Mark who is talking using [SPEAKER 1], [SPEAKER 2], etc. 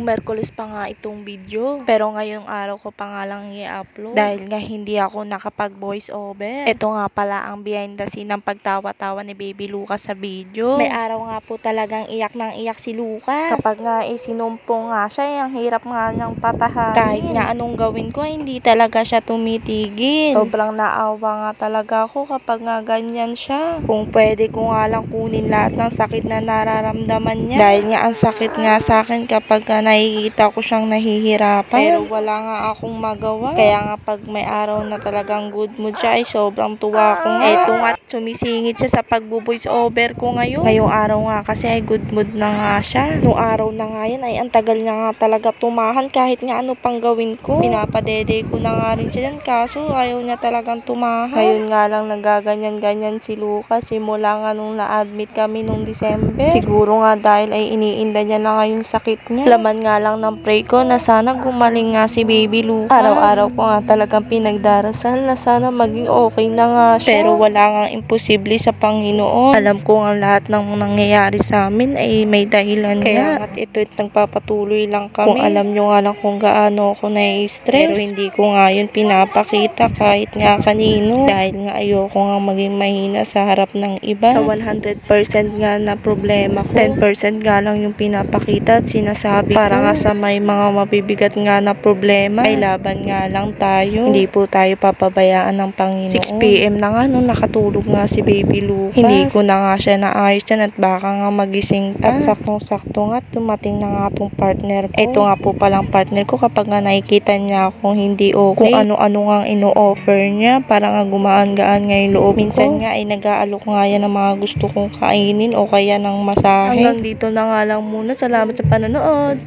[SPEAKER 1] Merkules pa nga itong video. Pero ngayong araw ko pa nga lang i-upload. Dahil nga hindi ako nakapag-voice over. Ito nga pala ang behind the scene ng pagtawa-tawa ni Baby Lucas sa video. May araw nga po talagang iyak ng iyak si Lucas. Kapag nga sinumpong nga siya, ang hirap nga niyang patahanin. Kahit nga anong gawin ko, hindi talaga siya tumitigil. Sobrang naawa nga talaga ako kapag nga ganyan siya. Kung pwede ko nga lang kunin lahat ng sakit na nararamdaman niya. Dahil nga ang sakit nga sa akin kapag nakikita ko siyang nahihirapan. Pero wala nga akong magawa. Kaya nga pag may araw na talagang good mood siya ay sobrang tuwa ko nga. Eto nga, sumisingit siya sa pagbo-voice over ko ngayon. Ngayong araw nga kasi ay good mood na nga siya. Nung araw na nga yan ay ang tagal niya nga talaga tumahan kahit nga ano pang gawin ko. Pinapadede ko na nga rin siya dyan kaso ayaw niya talagang tumahan. Ngayon nga lang nagaganyan-ganyan si Lucas simula nga nung na-admit kami nung December. Siguro nga dahil ay iniinda niya na nga yung sakit niya. Laman nga lang ng pray ko na sana gumaling nga si Baby Lucas. Araw-araw ko nga talagang pinagdarasal na sana maging okay na nga siya. Pero wala nga imposible sa Panginoon. Alam ko nga lahat ng nangyayari sa amin ay may dahilan kaya nga. Kaya ito nagpapatuloy lang kami. Kung alam nyo nga lang kung gaano ako na-stress. Pero hindi ko nga yun pinapakita kahit nga kanino. Dahil nga ayoko nga maging mahina sa harap ng iba. Sa 100% nga na problema ko, 10% nga lang yung pinapakita at sinasabi para nga sa may mga mabibigat nga na problema ay laban nga lang tayo. Hindi po tayo papabayaan ng Panginoon. 6 PM na nga nung nakatulog nga si Baby Lucas. Hindi ko na nga siya naayos dyan at baka nga magising pa. At saktong-sakto nga dumating na nga itong partner ko. Ito nga po palang partner ko kapag nga nakikita niya akong hindi okay. Kung ano-ano nga ino-offer niya para nga gumaan-gaan nga yung loob. Minsan nga ay nag-aalok nga yan ng mga gusto kong kainin o kaya ng masahe. Hanggang dito na nga lang muna. Salamat sa panonood.